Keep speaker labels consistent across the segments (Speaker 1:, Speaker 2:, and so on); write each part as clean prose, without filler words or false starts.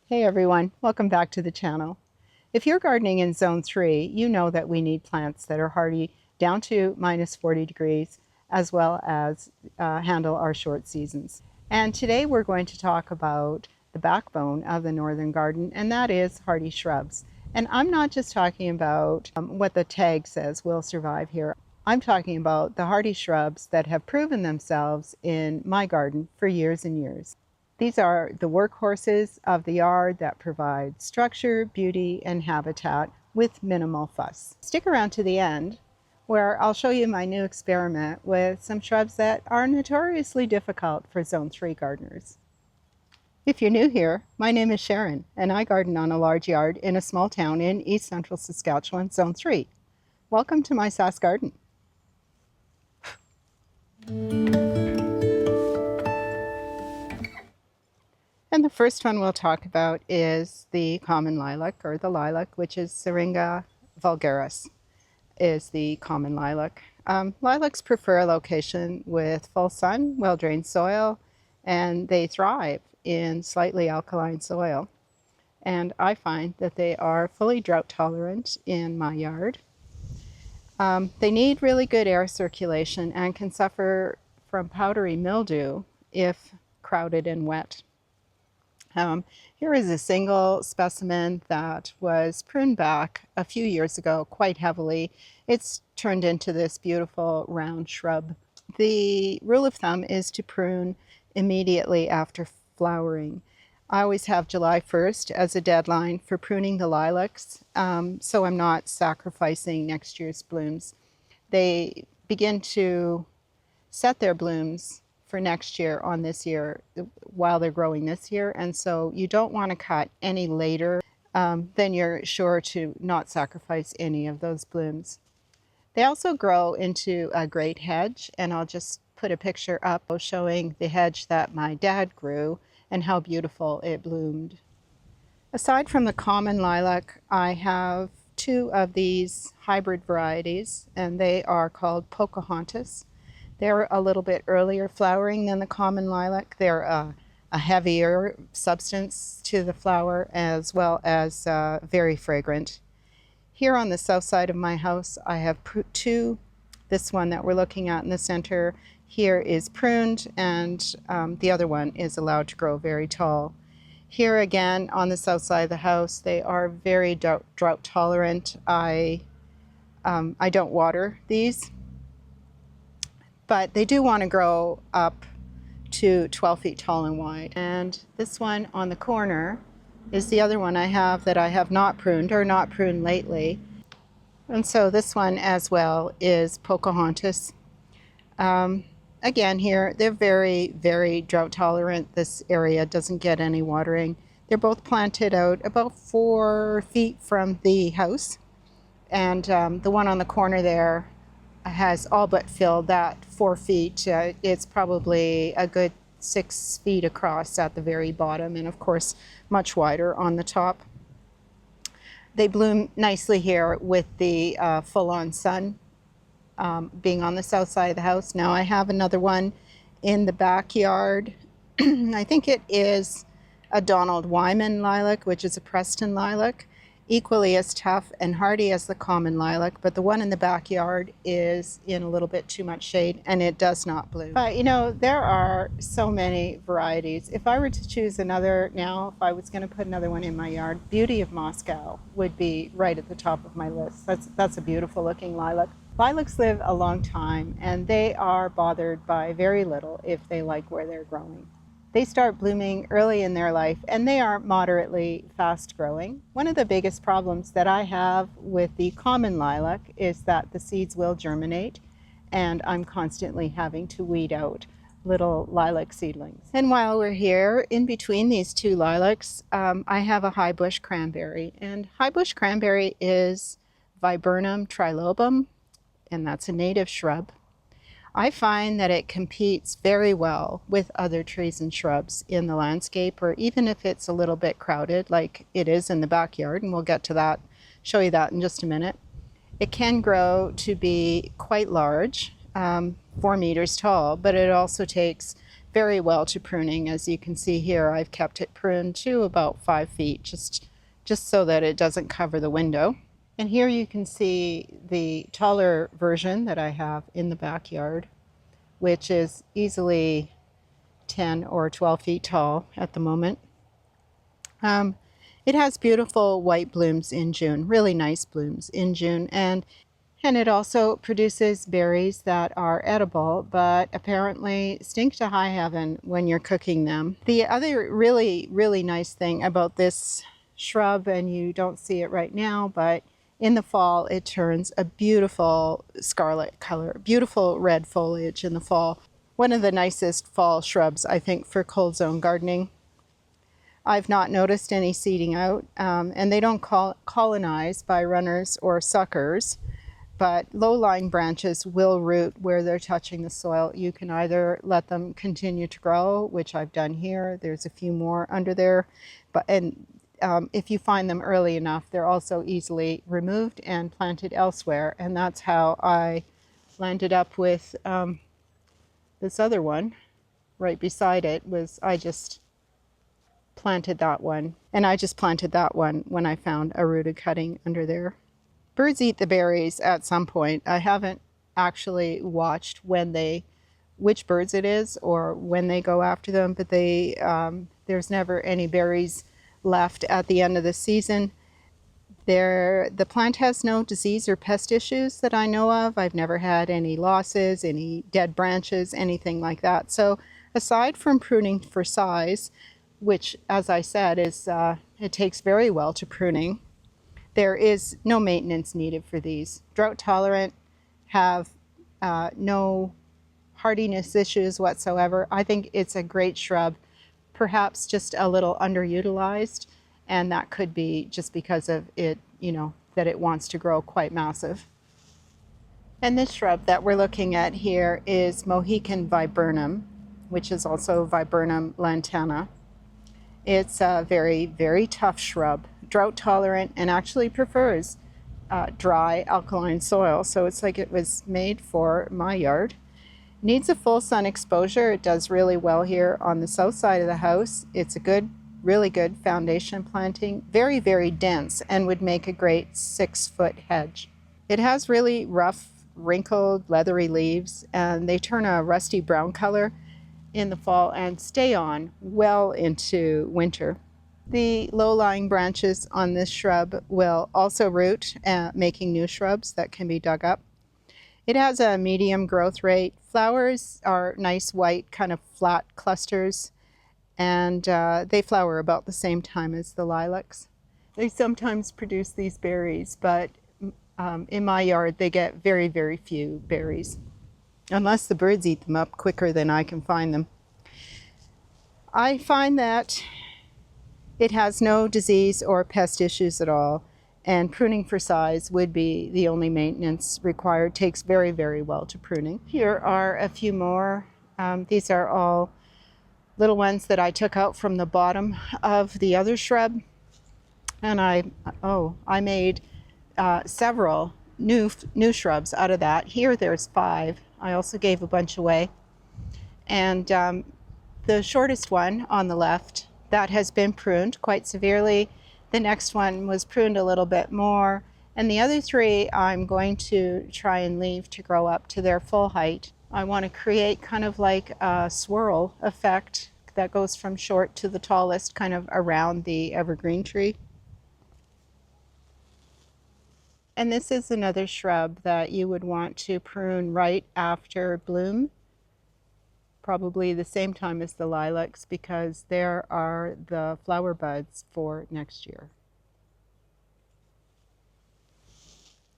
Speaker 1: Hey everyone, welcome back to the channel. If you're gardening in zone 3, you know that we need plants that are hardy down to minus 40 degrees as well as handle our short seasons. And today we're going to talk about the backbone of the northern garden, and that is hardy shrubs. And I'm not just talking about what the tag says will survive here. I'm talking about the hardy shrubs that have proven themselves in my garden for years and years. These are the workhorses of the yard that provide structure, beauty, and habitat with minimal fuss. Stick around to the end where I'll show you my new experiment with some shrubs that are notoriously difficult for Zone 3 gardeners. If you're new here, my name is Sharon, and I garden on a large yard in a small town in East Central Saskatchewan, Zone 3. Welcome to my Sask Garden. And the first one we'll talk about is the common lilac, or the lilac, which is Syringa vulgaris, is the common lilac. Lilacs prefer a location with full sun, well-drained soil, and they thrive in slightly alkaline soil. And I find that they are fully drought tolerant in my yard. They need really good air circulation and can suffer from powdery mildew if crowded and wet. Here is a single specimen that was pruned back a few years ago quite heavily. It's turned into this beautiful round shrub. The rule of thumb is to prune immediately after flowering. I always have July 1st as a deadline for pruning the lilacs, so I'm not sacrificing next year's blooms. They begin to set their blooms for next year on this year while they're growing this year, and so you don't want to cut any later, then you're sure to not sacrifice any of those blooms. They also grow into a great hedge, and I'll just put a picture up showing the hedge that my dad grew and how beautiful it bloomed. Aside from the common lilac, I have two of these hybrid varieties, and they are called Pocahontas. They're a little bit earlier flowering than the common lilac. They're a heavier substance to the flower, as well as very fragrant. Here on the south side of my house, I have two. This one that we're looking at in the center here is pruned, and the other one is allowed to grow very tall. Here again on the south side of the house, they are very drought tolerant. I don't water these, but they do want to grow up to 12 feet tall and wide. And this one on the corner is the other one I have that I have not pruned, or not pruned lately. And so this one as well is Pocahontas. Again here, they're very, very drought tolerant. This area doesn't get any watering. They're both planted out about 4 feet from the house. And the one on the corner there has all but filled that 4 feet. It's probably a good 6 feet across at the very bottom, and of course much wider on the top. They bloom nicely here with the full-on sun being on the south side of the house. Now I have another one in the backyard. I think it is a Donald Wyman lilac, which is a Preston lilac, equally as tough and hardy as the common lilac, but the one in the backyard is in a little bit too much shade and it does not bloom. But you know, there are so many varieties. If I were to choose another now, if I was going to put another one in my yard, Beauty of Moscow would be right at the top of my list. That's a beautiful looking lilac. Lilacs live a long time, and they are bothered by very little if they like where they're growing. They start blooming early in their life, and they are moderately fast growing. One of the biggest problems that I have with the common lilac is that the seeds will germinate, and I'm constantly having to weed out little lilac seedlings. And while we're here, in between these two lilacs, I have a Highbush Cranberry. And Highbush Cranberry is Viburnum trilobum, and that's a native shrub. I find that it competes very well with other trees and shrubs in the landscape, or even if it's a little bit crowded like it is in the backyard, and we'll get to that, show you that in just a minute. It can grow to be quite large, 4 meters tall, but it also takes very well to pruning. As you can see here, I've kept it pruned to about 5 feet, just so that it doesn't cover the window. And here you can see the taller version that I have in the backyard, which is easily 10 or 12 feet tall at the moment. It has beautiful white blooms in June, really nice blooms in June, and it also produces berries that are edible, but apparently stink to high heaven when you're cooking them. The other really, really nice thing about this shrub, and you don't see it right now, but in the fall it turns a beautiful scarlet color, beautiful red foliage in the fall. One of the nicest fall shrubs, I think, for cold zone gardening. I've not noticed any seeding out, and they don't colonize by runners or suckers, but low-lying branches will root where they're touching the soil. You can either let them continue to grow, which I've done here. There's a few more under there, if you find them early enough, they're also easily removed and planted elsewhere, and that's how I landed up with this other one right beside it. I just planted that one, and I just planted that one when I found a rooted cutting under there. Birds eat the berries at some point. I haven't actually watched which birds it is or when they go after them, but there's never any berries left at the end of the season. The plant has no disease or pest issues that I know of. I've never had any losses, any dead branches, anything like that. So aside from pruning for size, which, as I said, it takes very well to pruning, there is no maintenance needed for these. Drought tolerant, have no hardiness issues whatsoever. I think it's a great shrub, perhaps just a little underutilized, and that could be just because of it, that it wants to grow quite massive. And this shrub that we're looking at here is Mohican Viburnum, which is also Viburnum lantana. It's a very, very tough shrub, drought tolerant, and actually prefers dry alkaline soil. So it's like it was made for my yard. Needs a full sun exposure. It does really well here on the south side of the house. It's a really good foundation planting. Very, very dense, and would make a great 6-foot hedge. It has really rough, wrinkled, leathery leaves, and they turn a rusty brown color in the fall and stay on well into winter. The low-lying branches on this shrub will also root, making new shrubs that can be dug up. It has a medium growth rate. Flowers are nice white, kind of flat clusters, and they flower about the same time as the lilacs. They sometimes produce these berries, but in my yard they get very, very few berries, unless the birds eat them up quicker than I can find them. I find that it has no disease or pest issues at all, and pruning for size would be the only maintenance required. Takes very, very well to pruning. Here are a few more. These are all little ones that I took out from the bottom of the other shrub, and I made several new shrubs out of that. Here there's 5. I also gave a bunch away, and the shortest one on the left, that has been pruned quite severely. The next one was pruned a little bit more, and the other 3 I'm going to try and leave to grow up to their full height. I want to create kind of like a swirl effect that goes from short to the tallest, kind of around the evergreen tree. And this is another shrub that you would want to prune right after bloom, probably the same time as the lilacs, because there are the flower buds for next year.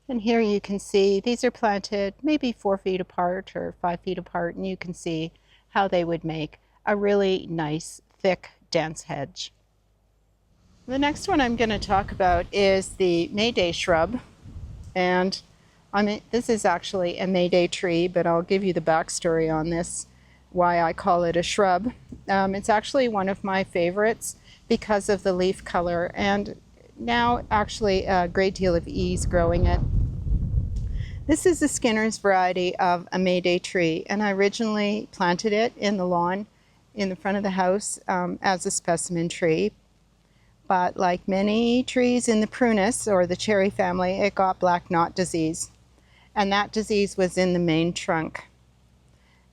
Speaker 1: And here you can see these are planted maybe 4 feet apart or 5 feet apart, and you can see how they would make a really nice, thick, dense hedge. The next one I'm going to talk about is the Mayday shrub, and this is actually a Mayday tree, but I'll give you the backstory on this, why I call it a shrub. It's actually one of my favorites because of the leaf color, and now actually a great deal of ease growing it. This is the Skinner's variety of a Mayday tree, and I originally planted it in the lawn in the front of the house as a specimen tree. But like many trees in the prunus or the cherry family, it got black knot disease. And that disease was in the main trunk.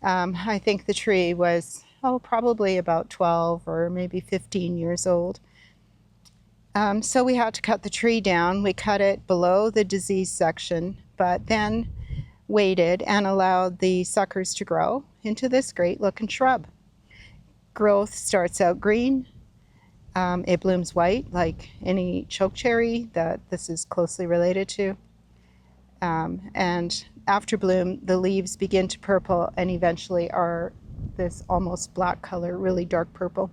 Speaker 1: I think the tree was, probably about 12 or maybe 15 years old. So we had to cut the tree down. We cut it below the disease section, but then waited and allowed the suckers to grow into this great looking shrub. Growth starts out green. It blooms white like any chokecherry that this is closely related to. And after bloom, the leaves begin to purple and eventually are this almost black color, really dark purple.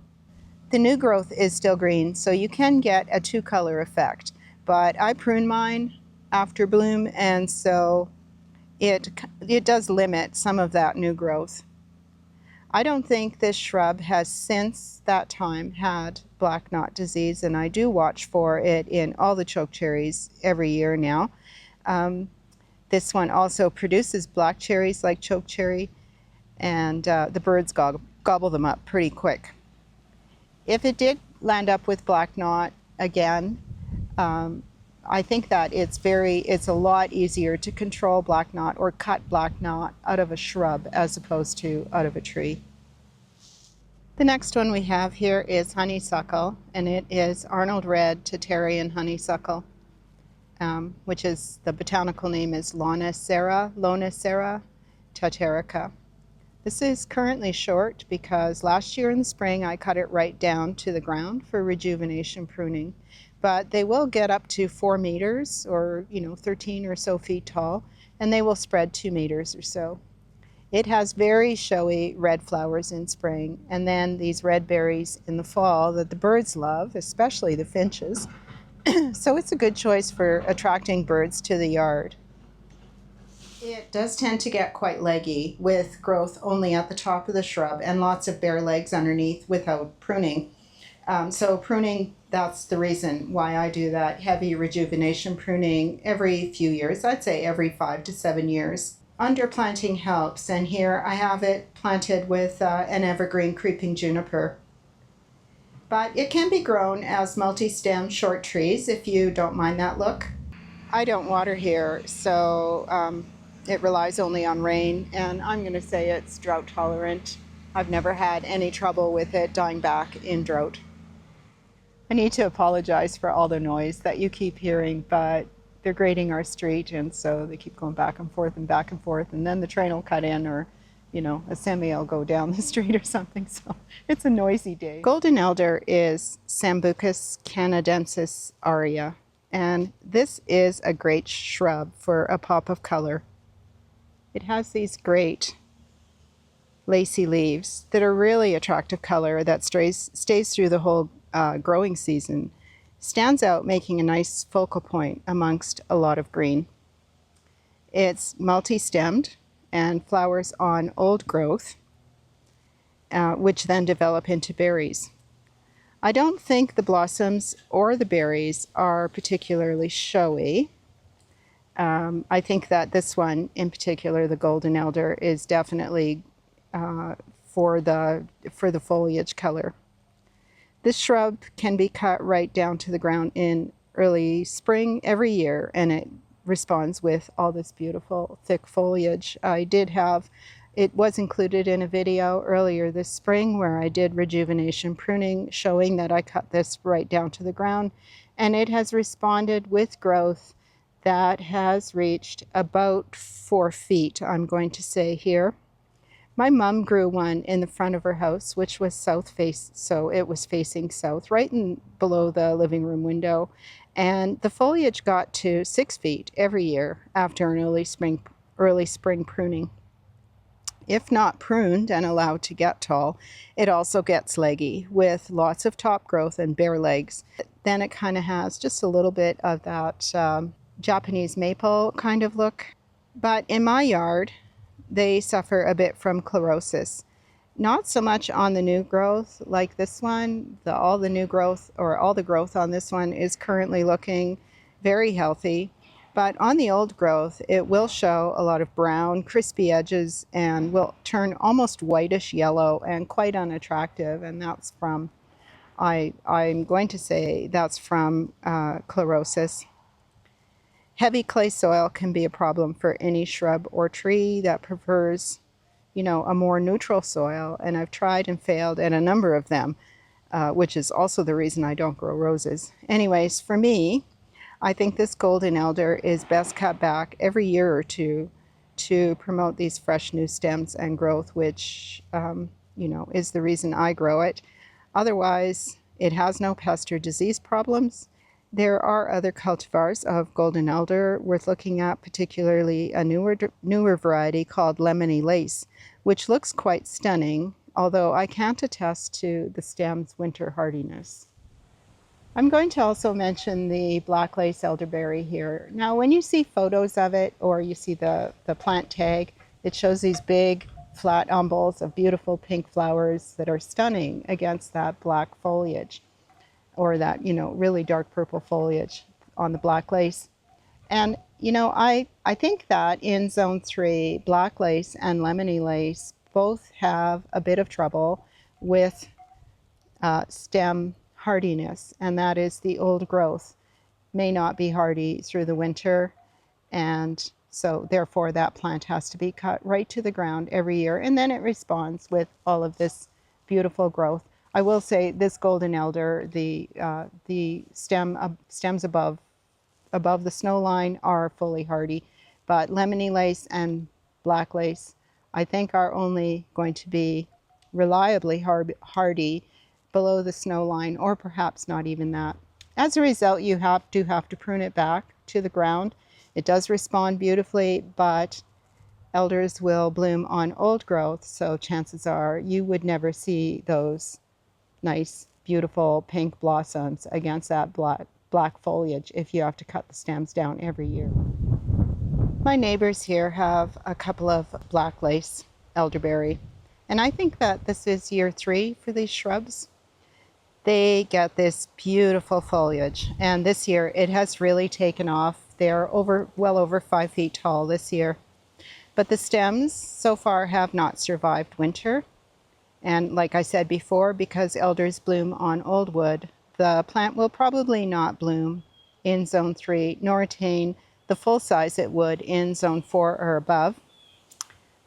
Speaker 1: The new growth is still green, so you can get a two-color effect. But I prune mine after bloom, and so it does limit some of that new growth. I don't think this shrub has since that time had black knot disease, and I do watch for it in all the chokecherries every year now. This one also produces black cherries like chokecherry, and the birds gobble them up pretty quick. If it did land up with black knot again, I think that it's a lot easier to control black knot or cut black knot out of a shrub as opposed to out of a tree. The next one we have here is honeysuckle, and it is Arnold Red Tatarian honeysuckle, which is, the botanical name is Lonicera tatarica. This is currently short because last year in the spring I cut it right down to the ground for rejuvenation pruning. But they will get up to 4 meters or 13 or so feet tall, and they will spread 2 meters or so. It has very showy red flowers in spring, and then these red berries in the fall that the birds love, especially the finches. So it's a good choice for attracting birds to the yard. It does tend to get quite leggy with growth only at the top of the shrub and lots of bare legs underneath without pruning. So pruning, that's the reason why I do that heavy rejuvenation pruning every few years. I'd say every 5 to 7 years. Underplanting helps, and here I have it planted with an evergreen creeping juniper. But it can be grown as multi-stem short trees if you don't mind that look. I don't water here, so it relies only on rain, and I'm going to say it's drought tolerant. I've never had any trouble with it dying back in drought. I need to apologize for all the noise that you keep hearing, but they're grading our street, and so they keep going back and forth, and then the train will cut in, or a semi will go down the street or something, so it's a noisy day. Golden elder is Sambucus canadensis aria, and this is a great shrub for a pop of color. It has these great lacy leaves that are really attractive color that stays through the whole growing season. Stands out, making a nice focal point amongst a lot of green. It's multi-stemmed and flowers on old growth, which then develop into berries. I don't think the blossoms or the berries are particularly showy. I think that this one in particular, the golden elder, is definitely for the foliage color. This shrub can be cut right down to the ground in early spring every year, and it responds with all this beautiful thick foliage. It was included in a video earlier this spring where I did rejuvenation pruning, showing that I cut this right down to the ground, and it has responded with growth that has reached about 4 feet, I'm going to say here. My mom grew one in the front of her house, which was south face, so it was facing south, right below the living room window. And the foliage got to 6 feet every year after an early spring pruning. If not pruned and allowed to get tall, it also gets leggy with lots of top growth and bare legs. Then it kind of has just a little bit of that Japanese maple kind of look. But in my yard, they suffer a bit from chlorosis. Not so much on the new growth like this one. All the growth on this one is currently looking very healthy. But on the old growth, it will show a lot of brown, crispy edges and will turn almost whitish yellow and quite unattractive. And that's from, I'm going to say that's from chlorosis. Heavy clay soil can be a problem for any shrub or tree that prefers, a more neutral soil. And I've tried and failed at a number of them, which is also the reason I don't grow roses. Anyways, for me, I think this golden elder is best cut back every year or two to promote these fresh new stems and growth, which, is the reason I grow it. Otherwise, it has no pest or disease problems. There are other cultivars of golden elder worth looking at, particularly a newer variety called lemony lace, which looks quite stunning, although I can't attest to the stem's winter hardiness. I'm going to also mention the black lace elderberry here. Now, when you see photos of it or you see the plant tag, it shows these big flat umbels of beautiful pink flowers that are stunning against that black foliage, or that, really dark purple foliage on the black lace. And, I think that in zone 3, black lace and lemony lace both have a bit of trouble with stem hardiness, and that is the old growth may not be hardy through the winter, and so therefore that plant has to be cut right to the ground every year, and then it responds with all of this beautiful growth. I will say this golden elder, the stems above the snow line are fully hardy, but lemony lace and black lace I think are only going to be reliably hardy below the snow line, or perhaps not even that. As a result, you do have to prune it back to the ground. It does respond beautifully, but elders will bloom on old growth, so chances are you would never see those nice, beautiful pink blossoms against that black foliage if you have to cut the stems down every year. My neighbors here have a couple of black lace elderberry, and I think that this is year 3 for these shrubs. They get this beautiful foliage, and this year it has really taken off. They're well over 5 feet tall this year. But the stems so far have not survived winter. And like I said before, because elders bloom on old wood, the plant will probably not bloom in zone 3, nor attain the full size it would in zone 4 or above.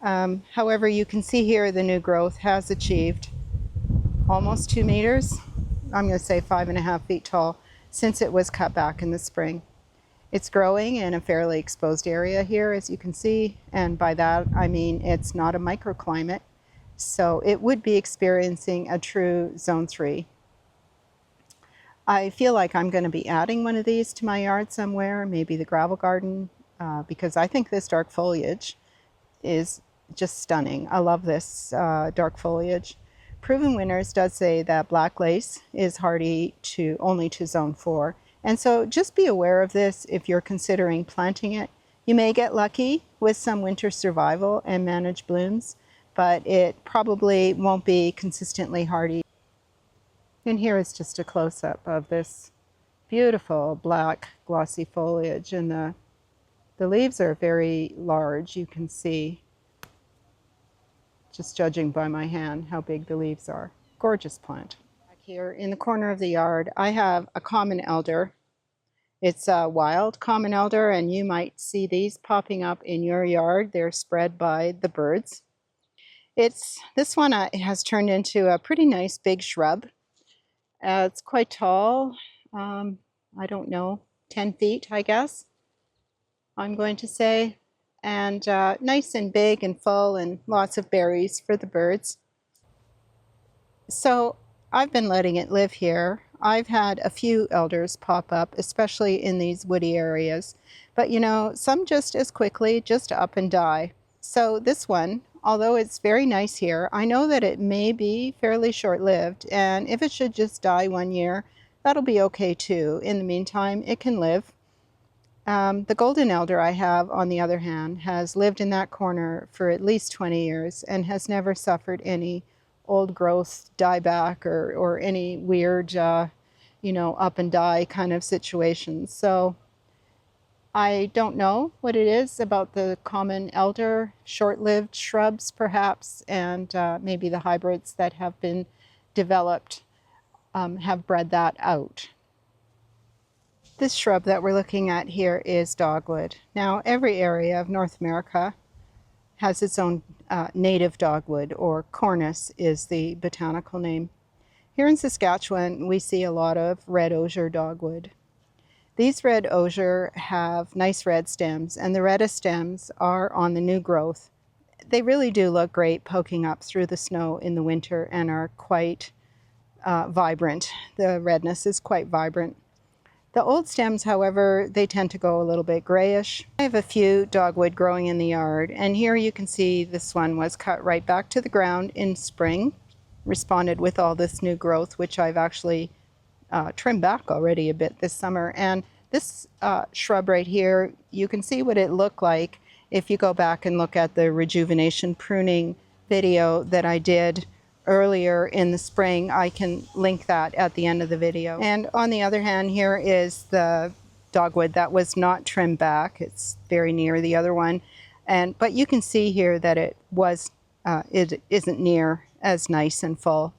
Speaker 1: However, you can see here the new growth has achieved almost 2 meters. I'm going to say 5.5 feet tall since it was cut back in the spring. It's growing in a fairly exposed area here, as you can see, and by that I mean it's not a microclimate, so it would be experiencing a true zone 3. I feel like I'm going to be adding one of these to my yard somewhere, maybe the gravel garden, because I think this dark foliage is just stunning. I love this dark foliage. Proven Winners does say that black lace is hardy only to zone 4. And so just be aware of this if you're considering planting it. You may get lucky with some winter survival and manage blooms, but it probably won't be consistently hardy. And here is just a close-up of this beautiful black glossy foliage, and the leaves are very large. You can see, just judging by my hand, how big the leaves are. Gorgeous plant. Back here in the corner of the yard, I have a common elder. It's a wild common elder, and you might see these popping up in your yard. They're spread by the birds. This one has turned into a pretty nice big shrub. It's quite tall. I don't know, 10 feet, I guess, I'm going to say. And nice and big and full, and lots of berries for the birds. So I've been letting it live here. I've had a few elders pop up, especially in these woody areas. But some just as quickly just up and die. So this one, although it's very nice here, I know that it may be fairly short-lived, and if it should just die one year, that'll be okay too. In the meantime, it can live. The golden elder I have, on the other hand, has lived in that corner for at least 20 years and has never suffered any old growth dieback or any weird, up and die kind of situations. So I don't know what it is about the common elder, short-lived shrubs perhaps, and maybe the hybrids that have been developed have bred that out. This shrub that we're looking at here is dogwood. Now, every area of North America has its own native dogwood, or cornus is the botanical name. Here in Saskatchewan, we see a lot of red osier dogwood. These red osier have nice red stems, and the reddest stems are on the new growth. They really do look great poking up through the snow in the winter and are quite vibrant. The redness is quite vibrant. The old stems, however, they tend to go a little bit grayish. I have a few dogwood growing in the yard, and here you can see this one was cut right back to the ground in spring, responded with all this new growth, which I've actually trimmed back already a bit this summer. And this shrub right here, you can see what it looked like if you go back and look at the rejuvenation pruning video that I did earlier in the spring. I can link that at the end of the video. And on the other hand, here is the dogwood that was not trimmed back. It's very near the other one, but you can see here that it isn't near as nice and full.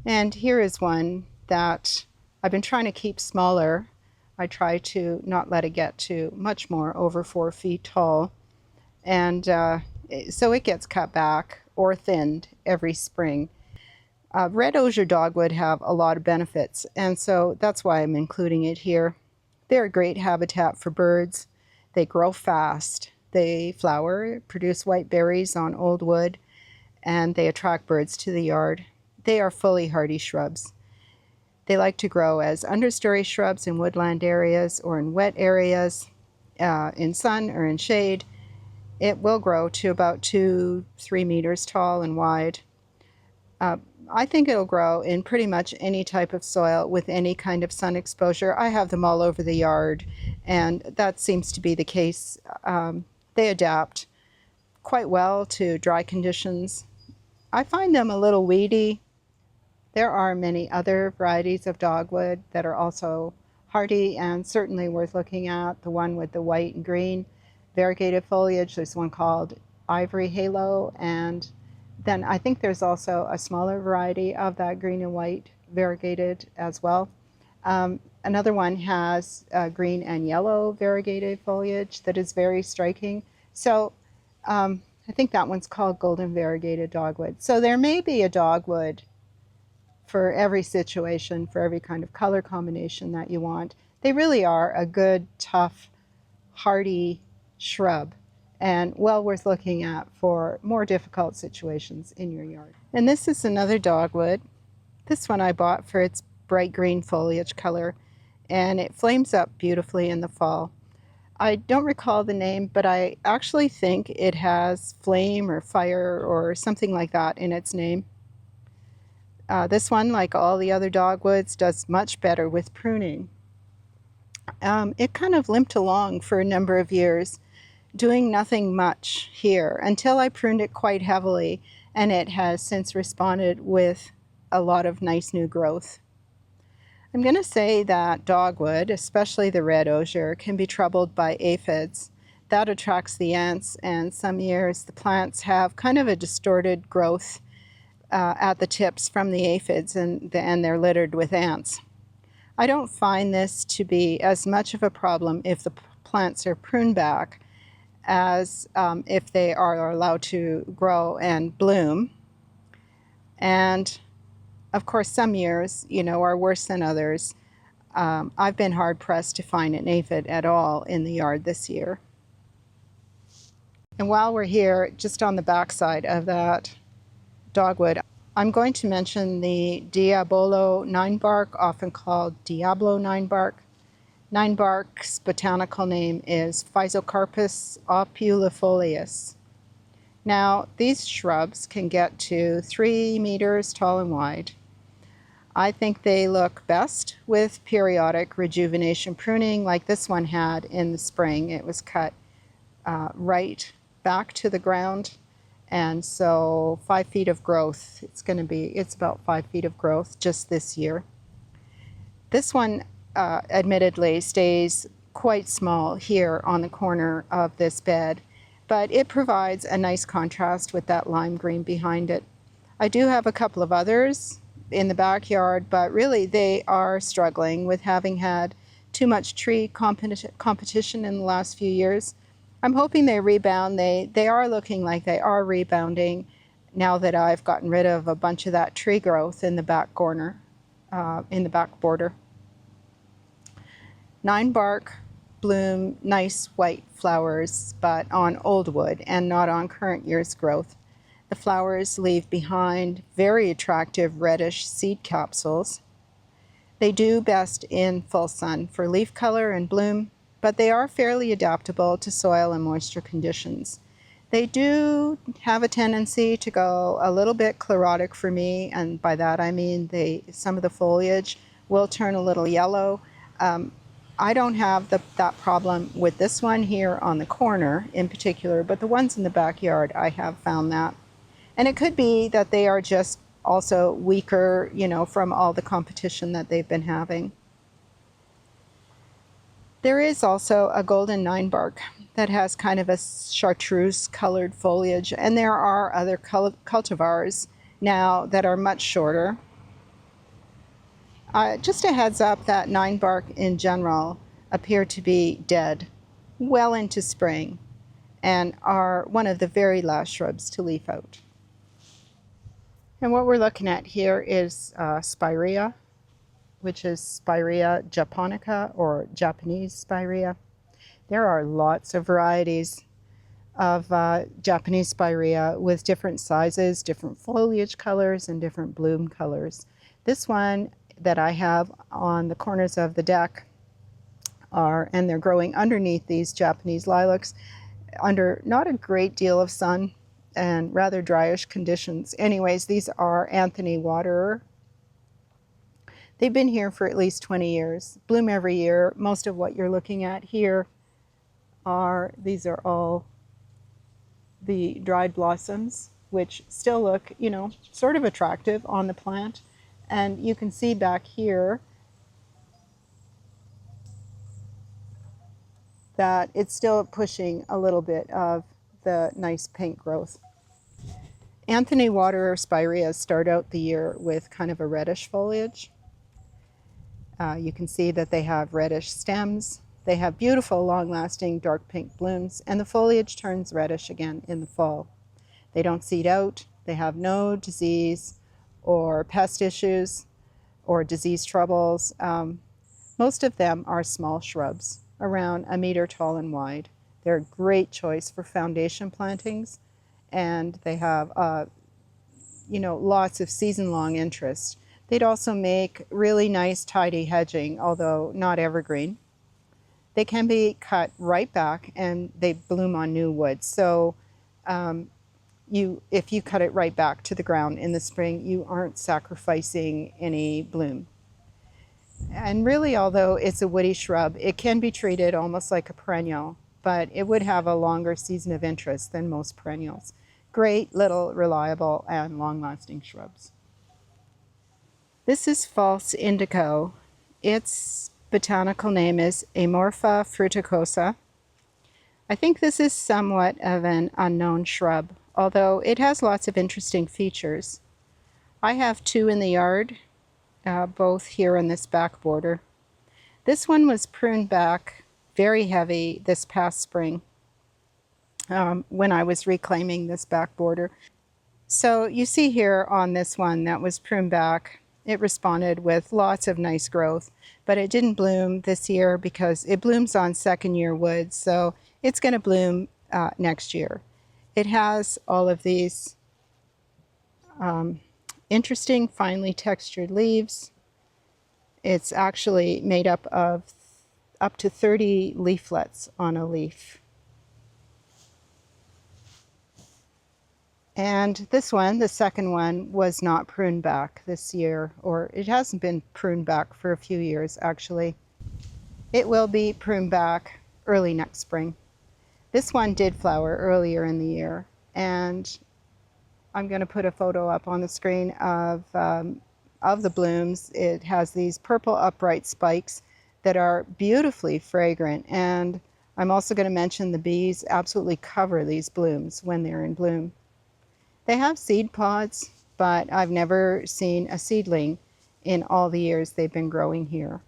Speaker 1: And here is one that I've been trying to keep smaller. I try to not let it get to much more, over 4 feet tall. And so it gets cut back or thinned every spring. Red osier dogwood have a lot of benefits, and so that's why I'm including it here. They're a great habitat for birds. They grow fast. They flower, produce white berries on old wood, and they attract birds to the yard. They are fully hardy shrubs. They like to grow as understory shrubs in woodland areas or in wet areas, in sun or in shade. It will grow to about 2-3 meters tall and wide. I think it'll grow in pretty much any type of soil with any kind of sun exposure. I have them all over the yard, and that seems to be the case. They adapt quite well to dry conditions. I find them a little weedy. There are many other varieties of dogwood that are also hardy and certainly worth looking at. The one with the white and green variegated foliage, there's one called Ivory Halo, and then I think there's also a smaller variety of that green and white variegated as well. Another one has green and yellow variegated foliage that is very striking. So I think that one's called golden variegated dogwood. So there may be a dogwood for every situation, for every kind of color combination that you want. They really are a good, tough, hardy shrub and well worth looking at for more difficult situations in your yard. And this is another dogwood. This one I bought for its bright green foliage color, and it flames up beautifully in the fall. I don't recall the name, but I actually think it has flame or fire or something like that in its name. This one, like all the other dogwoods, does much better with pruning. It kind of limped along for a number of years, doing nothing much here until I pruned it quite heavily, and it has since responded with a lot of nice new growth. I'm going to say that dogwood, especially the red osier, can be troubled by aphids. That attracts the ants, and some years the plants have kind of a distorted growth at the tips from the aphids, and they're littered with ants. I don't find this to be as much of a problem if the plants are pruned back as if they are allowed to grow and bloom. And of course, some years, are worse than others. I've been hard pressed to find an aphid at all in the yard this year. And while we're here, just on the backside of that dogwood, I'm going to mention the Diabolo ninebark, often called Diablo ninebark. Ninebark's botanical name is Physocarpus opulifolius. Now, these shrubs can get to 3 meters tall and wide. I think they look best with periodic rejuvenation pruning like this one had in the spring. It was cut right back to the ground. And so 5 feet of growth, it's about 5 feet of growth just this year. This one admittedly stays quite small here on the corner of this bed, but it provides a nice contrast with that lime green behind it. I do have a couple of others in the backyard, but really they are struggling with having had too much tree competition in the last few years. I'm hoping they rebound. They are looking like they are rebounding now that I've gotten rid of a bunch of that tree growth in the back corner, in the back border. Ninebark bloom nice white flowers, but on old wood and not on current year's growth. The flowers leave behind very attractive reddish seed capsules. They do best in full sun for leaf color and bloom, but they are fairly adaptable to soil and moisture conditions. They do have a tendency to go a little bit chlorotic for me, and by that I mean some of the foliage will turn a little yellow. I don't have that problem with this one here on the corner in particular, but the ones in the backyard, I have found that. And it could be that they are just also weaker, from all the competition that they've been having. There is also a golden ninebark that has kind of a chartreuse colored foliage, and there are other cultivars now that are much shorter. Just a heads up that ninebark in general appear to be dead well into spring and are one of the very last shrubs to leaf out. And what we're looking at here is spirea, which is Spirea japonica or Japanese spirea. There are lots of varieties of Japanese spirea with different sizes, different foliage colors, and different bloom colors. This one that I have on the corners of the deck and they're growing underneath these Japanese lilacs under not a great deal of sun and rather dryish conditions. Anyways, these are Anthony Waterer. They've been here for at least 20 years, bloom every year. Most of what you're looking at here these are all the dried blossoms, which still look, sort of attractive on the plant. And you can see back here that it's still pushing a little bit of the nice pink growth. Anthony Waterer spireas start out the year with kind of a reddish foliage. You can see that they have reddish stems. They have beautiful, long-lasting dark pink blooms, and the foliage turns reddish again in the fall. They don't seed out. They have no disease or pest issues or disease troubles. Most of them are small shrubs, around 1 meter tall and wide. They're a great choice for foundation plantings, and they have lots of season-long interest. They'd also make really nice tidy hedging, although not evergreen. They can be cut right back and they bloom on new wood. So if you cut it right back to the ground in the spring, you aren't sacrificing any bloom. And really, although it's a woody shrub, it can be treated almost like a perennial, but it would have a longer season of interest than most perennials. Great little reliable and long-lasting shrubs. This is false indigo. Its botanical name is Amorpha fruticosa. I think this is somewhat of an unknown shrub, although it has lots of interesting features. I have 2 in the yard, both here in this back border. This one was pruned back very heavy this past spring when I was reclaiming this back border. So you see here on this one that was pruned back, it responded with lots of nice growth, but it didn't bloom this year because it blooms on second-year wood, so it's going to bloom next year. It has all of these interesting, finely textured leaves. It's actually made up of up to 30 leaflets on a leaf. And this one, the second one, was not pruned back this year, or it hasn't been pruned back for a few years actually. It will be pruned back early next spring. This one did flower earlier in the year, and I'm going to put a photo up on the screen of the blooms. It has these purple upright spikes that are beautifully fragrant. And I'm also going to mention the bees absolutely cover these blooms when they're in bloom. They have seed pods, but I've never seen a seedling in all the years they've been growing here.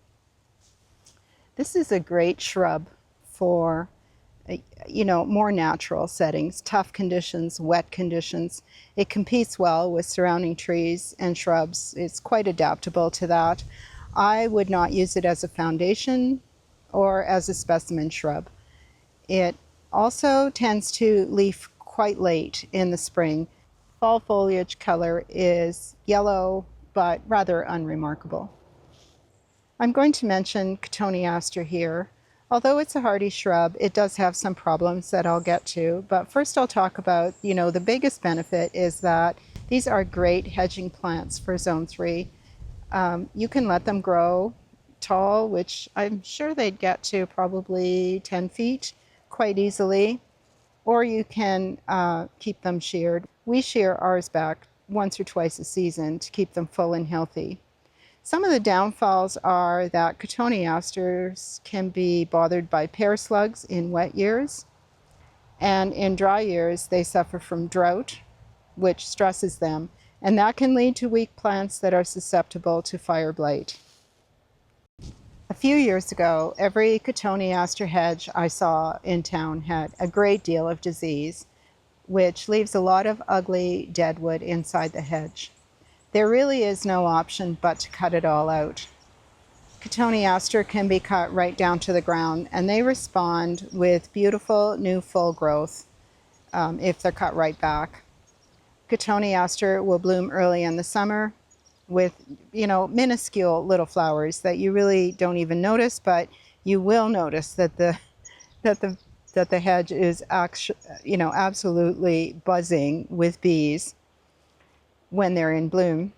Speaker 1: This is a great shrub for more natural settings, tough conditions, wet conditions. It competes well with surrounding trees and shrubs. It's quite adaptable to that. I would not use it as a foundation or as a specimen shrub. It also tends to leaf quite late in the spring. Fall foliage color is yellow, but rather unremarkable. I'm going to mention cotoneaster here. Although it's a hardy shrub, it does have some problems that I'll get to. But first I'll talk about, the biggest benefit is that these are great hedging plants for Zone 3. You can let them grow tall, which I'm sure they'd get to probably 10 feet quite easily, or you can keep them sheared. We shear ours back once or twice a season to keep them full and healthy. Some of the downfalls are that cotoneasters can be bothered by pear slugs in wet years, and in dry years they suffer from drought, which stresses them, and that can lead to weak plants that are susceptible to fire blight. A few years ago, every cotoneaster hedge I saw in town had a great deal of disease, which leaves a lot of ugly deadwood inside the hedge. There really is no option but to cut it all out. Cotoneaster can be cut right down to the ground, and they respond with beautiful new full growth if they're cut right back. Cotoneaster will bloom early in the summer with, minuscule little flowers that you really don't even notice, but you will notice that the hedge is absolutely buzzing with bees when they're in bloom.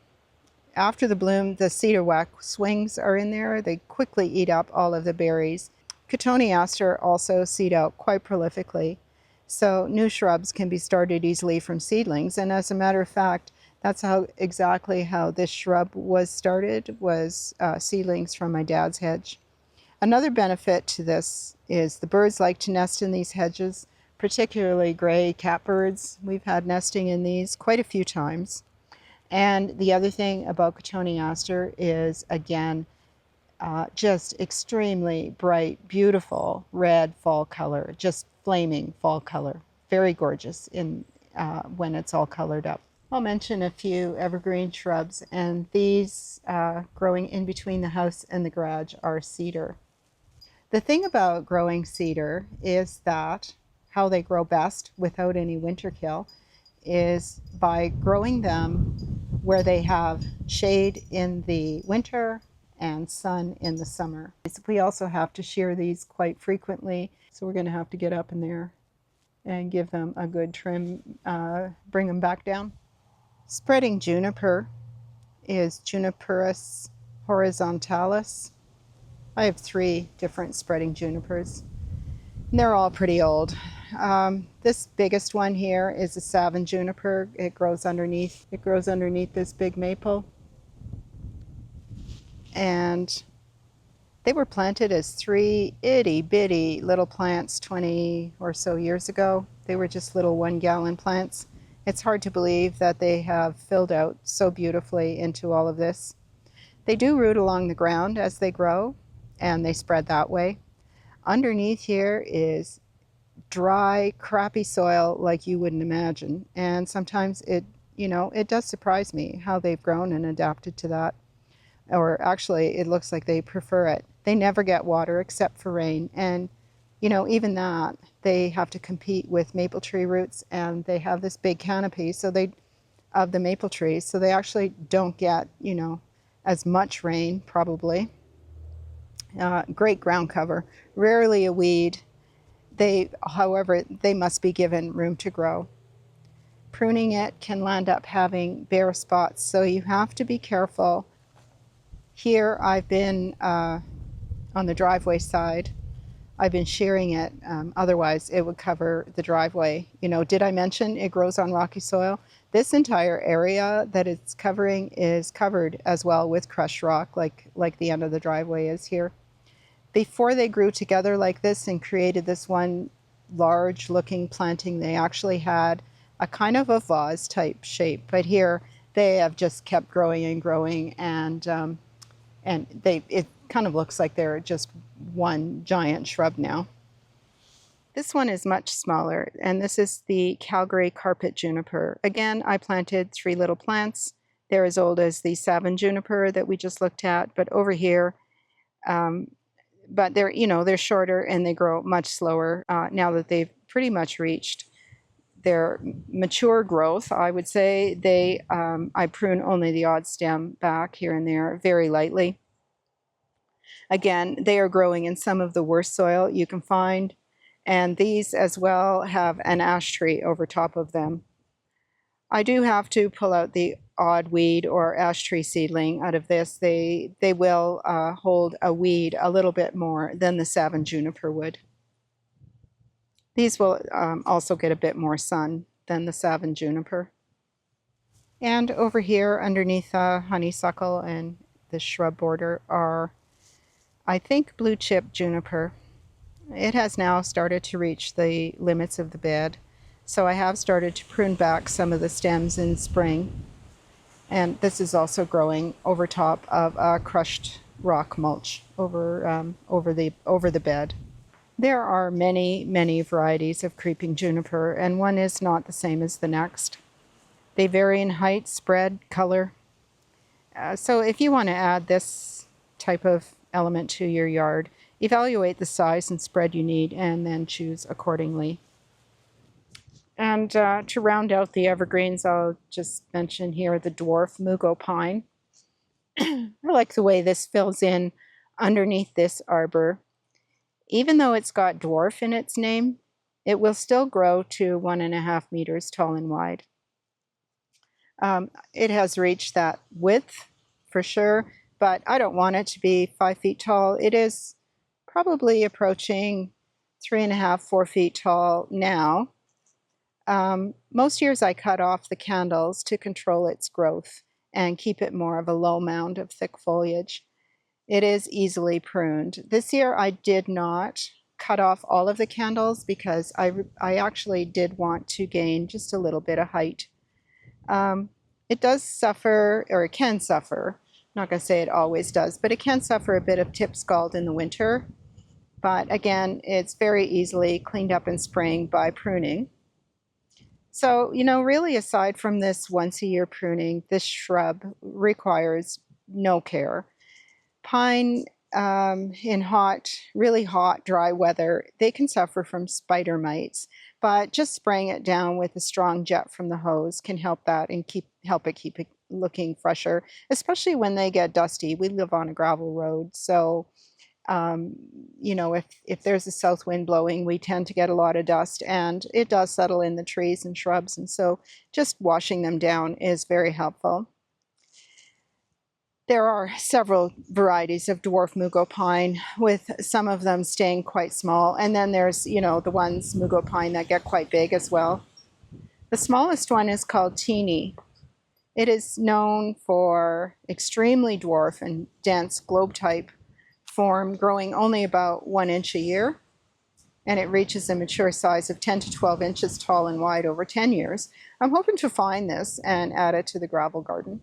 Speaker 1: After the bloom, the cedar waxwings are in there. They quickly eat up all of the berries. Cotoneaster also seed out quite prolifically, so new shrubs can be started easily from seedlings. And as a matter of fact, that's exactly how this shrub was started, was seedlings from my dad's hedge. Another benefit to this is the birds like to nest in these hedges, particularly gray catbirds. We've had nesting in these quite a few times. And the other thing about cotoneaster is, again, just extremely bright, beautiful red fall color, just flaming fall color. Very gorgeous when it's all colored up. I'll mention a few evergreen shrubs, and these growing in between the house and the garage are cedar. The thing about growing cedar is that how they grow best without any winter kill is by growing them where they have shade in the winter and sun in the summer. We also have to shear these quite frequently, so we're going to have to get up in there and give them a good trim, bring them back down. Spreading juniper is Juniperus horizontalis. I have 3 different spreading junipers, and they're all pretty old. This biggest one here is a Savin juniper. It grows underneath this big maple. And they were planted as 3 itty bitty little plants 20 or so years ago. They were just little 1-gallon plants. It's hard to believe that they have filled out so beautifully into all of this. They do root along the ground as they grow, and they spread that way. Underneath here is dry, crappy soil like you wouldn't imagine. And sometimes it does surprise me how they've grown and adapted to that. Or actually, it looks like they prefer it. They never get water except for rain. And, even that, they have to compete with maple tree roots, and they have this big canopy of the maple trees. So they actually don't get, as much rain, probably. Great ground cover. Rarely a weed. However, they must be given room to grow. Pruning it can land up having bare spots, so you have to be careful. Here I've been on the driveway side. I've been shearing it, otherwise it would cover the driveway. Did I mention it grows on rocky soil? This entire area that it's covering is covered as well with crushed rock, like the end of the driveway is here. before they grew together like this and created this one large looking planting, they actually had a kind of a vase type shape, but here they have just kept growing and growing, and it kind of looks like they're just one giant shrub now. This one is much smaller, and this is the Calgary carpet juniper. Again, I planted 3 little plants. They're as old as the Savin juniper that we just looked at, but over here, but they're, you know, they're shorter and they grow much slower now that they've pretty much reached their mature growth. I would say I prune only the odd stem back here and there very lightly. Again, they are growing in some of the worst soil you can find, and these as well have an ash tree over top of them. I do have to pull out the odd weed or ash tree seedling out of this. They will hold a weed a little bit more than the Savin juniper would. These will also get a bit more sun than the Savin juniper. And over here underneath honeysuckle and the shrub border are, I think, blue chip juniper. It has now started to reach the limits of the bed, so I have started to prune back some of the stems in spring. And this is also growing over top of crushed rock mulch over the bed. There are many varieties of creeping juniper, and one is not the same as the next. They vary in height, spread, color. So if you want to add this type of element to your yard, evaluate the size and spread you need and then choose accordingly. And to round out the evergreens, I'll just mention here the dwarf Mugho pine. I like the way this fills in underneath this arbor. Even though it's got dwarf in its name, it will still grow to 1.5 meters tall and wide. It has reached that width for sure, but I don't want it to be 5 feet tall. It is probably approaching 3.5, 4 feet tall now. Most years I cut off the candles to control its growth and keep it more of a low mound of thick foliage. It is easily pruned. This year I did not cut off all of the candles because I actually did want to gain just a little bit of height. It does suffer, or it can suffer, I'm not going to say it always does, but it can suffer a bit of tip scald in the winter. But again, it's very easily cleaned up in spring by pruning. So, you know, really aside from this once a year pruning, this shrub requires no care. Pine, in really hot, dry weather, they can suffer from spider mites, but just spraying it down with a strong jet from the hose can help that and help it keep it looking fresher, especially when they get dusty. We live on a gravel road, so you know, if there's a south wind blowing, we tend to get a lot of dust, and it does settle in the trees and shrubs, and so just washing them down is very helpful. There are several varieties of dwarf Mugho pine, with some of them staying quite small, and then there's, you know, the ones Mugho pine that get quite big as well. The smallest one is called teeny. It is known for extremely dwarf and dense globe type form, growing only about 1 inch a year, and it reaches a mature size of 10 to 12 inches tall and wide over 10 years. I'm hoping to find this and add it to the gravel garden.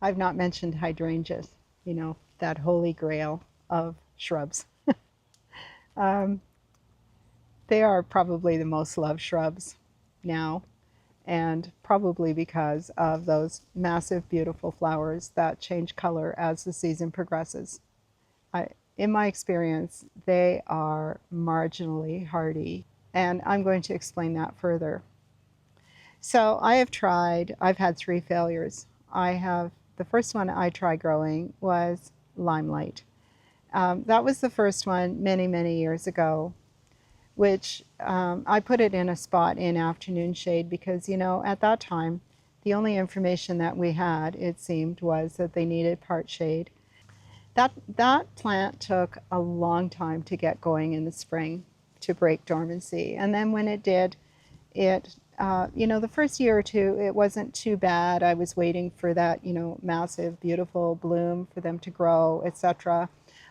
Speaker 1: I've not mentioned hydrangeas, you know, that holy grail of shrubs. They are probably the most loved shrubs now, and probably because of those massive, beautiful flowers that change color as the season progresses. In my experience, they are marginally hardy, and I'm going to explain that further. So I've had 3 failures. The first one I tried growing was limelight. That was the first one many years ago, which I put it in a spot in afternoon shade because, you know, at that time, the only information that we had, it seemed, was that they needed part shade. That plant took a long time to get going in the spring to break dormancy. And then when it did, you know, the first year or two, it wasn't too bad. I was waiting for that, you know, massive, beautiful bloom for them to grow, etc.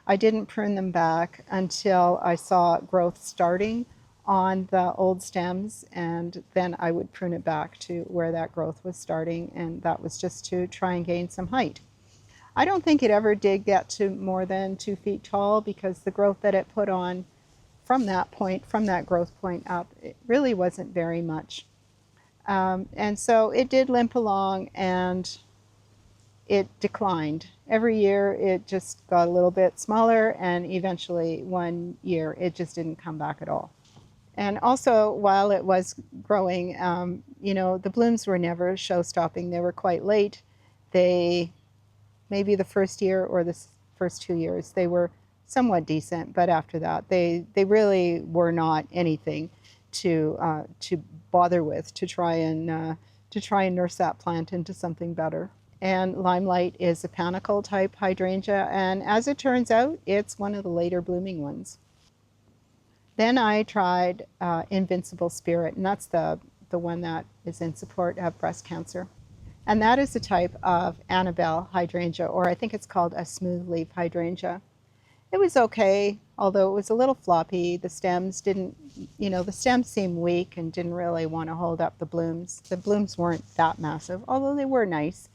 Speaker 1: I didn't prune them back until I saw growth starting on the old stems, and then I would prune it back to where that growth was starting, and that was just to try and gain some height. I don't think it ever did get to more than 2 feet tall, because the growth that it put on from that point, from that growth point up, it really wasn't very much. And so it did limp along, and it declined. Every year it just got a little bit smaller, and eventually one year it just didn't come back at all. And also, while it was growing, the blooms were never show-stopping. They were quite late. They, maybe the first year or the first 2 years, they were somewhat decent, but after that, they really were not anything to bother with, to try and nurse that plant into something better. And Limelight is a panicle type hydrangea, and as it turns out, it's one of the later blooming ones. Then I tried Invincible Spirit, and that's the one that is in support of breast cancer. And that is a type of Annabelle hydrangea, or I think it's called a smooth leaf hydrangea. It was okay, although it was a little floppy. The stems didn't, the stems seemed weak and didn't really want to hold up the blooms. The blooms weren't that massive, although they were nice.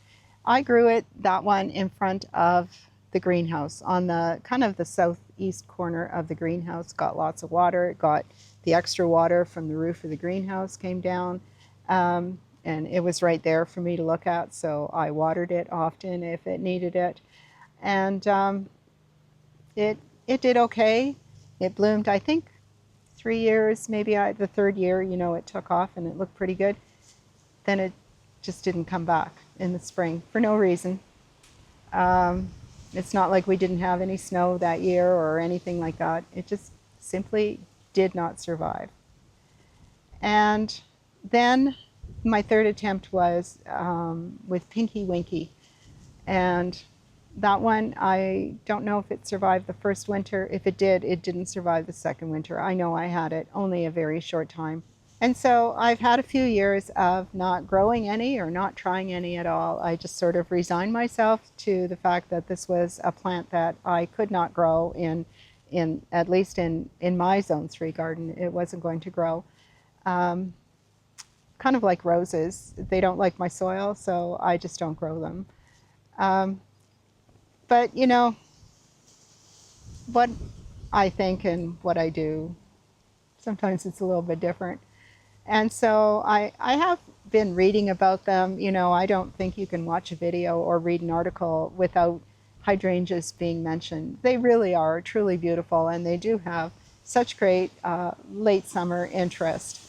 Speaker 1: I grew that one in front of the greenhouse on the kind of the southeast corner of the greenhouse. Got lots of water. It got the extra water from the roof of the greenhouse came down, and it was right there for me to look at, so I watered it often if it needed it. And it did okay. It bloomed, I think, 3 years, maybe the third year, it took off and it looked pretty good. Then it just didn't come back in the spring for no reason. It's not like we didn't have any snow that year or anything like that. It just simply did not survive. And then my third attempt was with Pinky Winky. And that one, I don't know if it survived the first winter. If it did, it didn't survive the second winter. I know I had it only a very short time. And so I've had a few years of not growing any or not trying any at all. I just sort of resigned myself to the fact that this was a plant that I could not grow in at least in my Zone 3 garden. It wasn't going to grow. Kind of like roses. They don't like my soil, so I just don't grow them. But what I think and what I do, sometimes it's a little bit different. And so I have been reading about them. I don't think you can watch a video or read an article without hydrangeas being mentioned. They really are truly beautiful, and they do have such great late summer interest.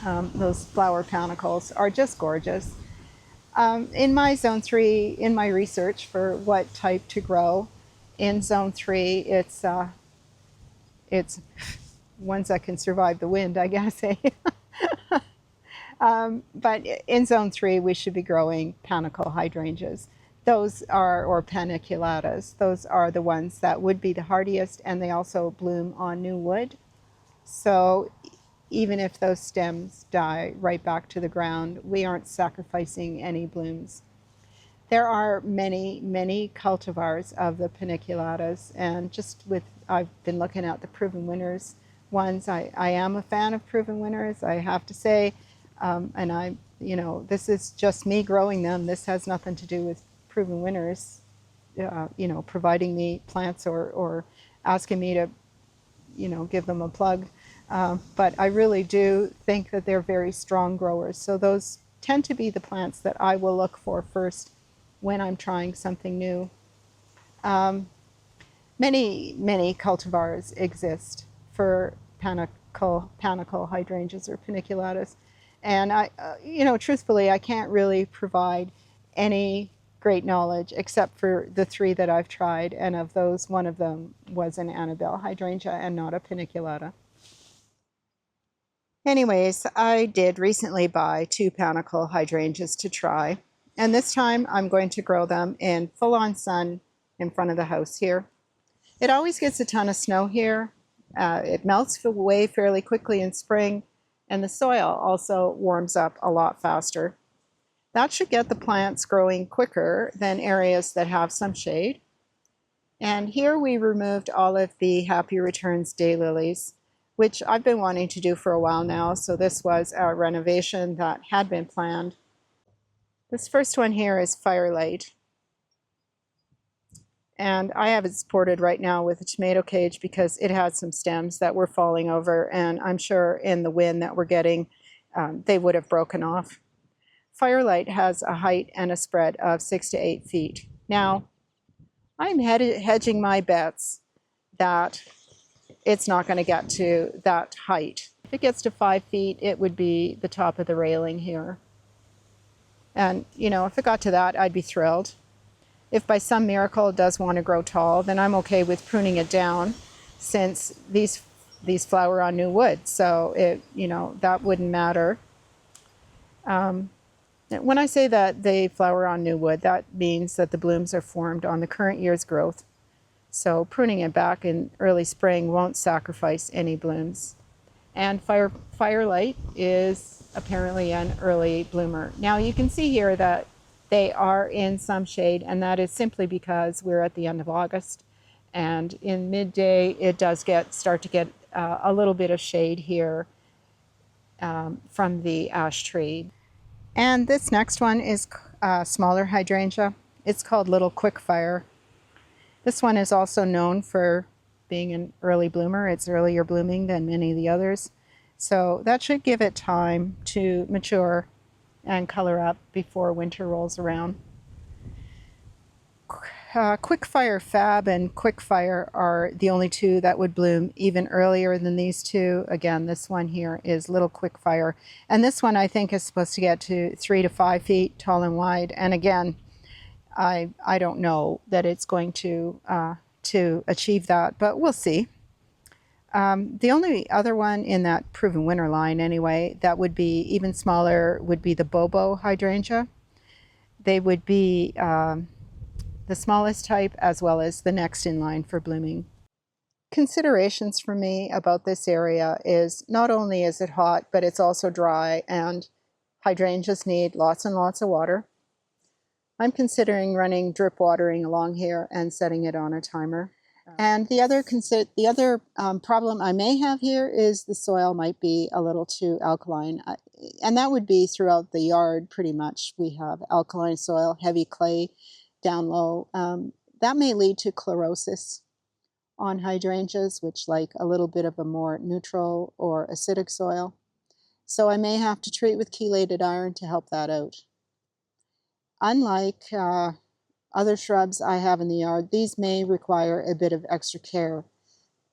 Speaker 1: Those flower panicles are just gorgeous. In my Zone 3, in my research for what type to grow in Zone 3, it's ones that can survive the wind, I guess. But in Zone 3, we should be growing panicle hydrangeas. Those are, or paniculatas, those are the ones that would be the hardiest, and they also bloom on new wood. So even if those stems die right back to the ground, we aren't sacrificing any blooms. There are many, many cultivars of the paniculatas, and I've been looking at the Proven Winners ones. I am a fan of Proven Winners, I have to say, and this is just me growing them. This has nothing to do with Proven Winners, providing me plants or asking me to, give them a plug. But I really do think that they're very strong growers. So those tend to be the plants that I will look for first when I'm trying something new. Many, many cultivars exist for panicle hydrangeas or paniculatas. And truthfully, I can't really provide any great knowledge except for the 3 that I've tried. And of those, one of them was an Annabelle hydrangea and not a paniculata. Anyways, I did recently buy 2 panicle hydrangeas to try. And this time I'm going to grow them in full-on sun in front of the house here. It always gets a ton of snow here. It melts away fairly quickly in spring, and the soil also warms up a lot faster. That should get the plants growing quicker than areas that have some shade. And here we removed all of the Happy Returns daylilies, which I've been wanting to do for a while now. So this was a renovation that had been planned. This first one here is Firelight. And I have it supported right now with a tomato cage because it had some stems that were falling over, and I'm sure in the wind that we're getting, they would have broken off. Firelight has a height and a spread of 6 to 8 feet. Now, I'm hedging my bets that it's not going to get to that height. If it gets to 5 feet, it would be the top of the railing here. And, you know, if it got to that, I'd be thrilled. If by some miracle it does want to grow tall, then I'm okay with pruning it down, since these flower on new wood. So it, you know, that wouldn't matter. When I say that they flower on new wood, that means that the blooms are formed on the current year's growth. So pruning it back in early spring won't sacrifice any blooms. And Firelight is apparently an early bloomer. Now you can see here that they are in some shade, and that is simply because we're at the end of August. And in midday, it does start to get a little bit of shade here from the ash tree. And this next one is a smaller hydrangea. It's called Little Quickfire. This one is also known for being an early bloomer. It's earlier blooming than many of the others. So that should give it time to mature and color up before winter rolls around. Quickfire Fab and Quickfire are the only two that would bloom even earlier than these two. Again, this one here is Little Quickfire. And this one I think is supposed to get to 3 to 5 feet tall and wide. And again, I don't know that it's going to achieve that, but we'll see. The only other one in that Proven Winner line anyway, that would be even smaller, would be the Bobo hydrangea. They would be the smallest type, as well as the next in line for blooming. Considerations for me about this area is not only is it hot, but it's also dry, and hydrangeas need lots and lots of water. I'm considering running drip watering along here and setting it on a timer. And the other problem I may have here is the soil might be a little too alkaline. And that would be throughout the yard pretty much. We have alkaline soil, heavy clay down low. That may lead to chlorosis on hydrangeas, which like a little bit of a more neutral or acidic soil. So I may have to treat with chelated iron to help that out. Unlike other shrubs I have in the yard, these may require a bit of extra care,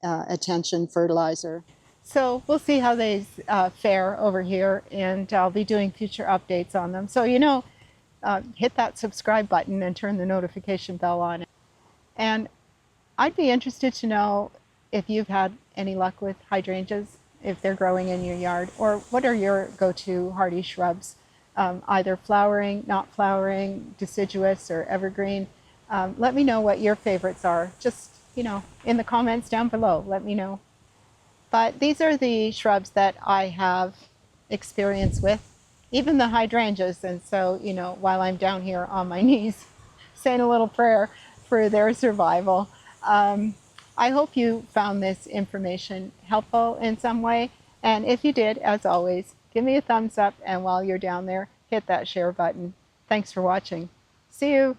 Speaker 1: attention, fertilizer. So we'll see how they fare over here, and I'll be doing future updates on them. So, you know, hit that subscribe button and turn the notification bell on. And I'd be interested to know if you've had any luck with hydrangeas, if they're growing in your yard, or what are your go-to hardy shrubs? Either flowering, not flowering, deciduous, or evergreen. Let me know what your favorites are. Just, you know, in the comments down below, let me know. But these are the shrubs that I have experience with, even the hydrangeas. And so, you know, while I'm down here on my knees saying a little prayer for their survival, I hope you found this information helpful in some way. And if you did, as always, give me a thumbs up, and while you're down there, hit that share button. Thanks for watching. See you.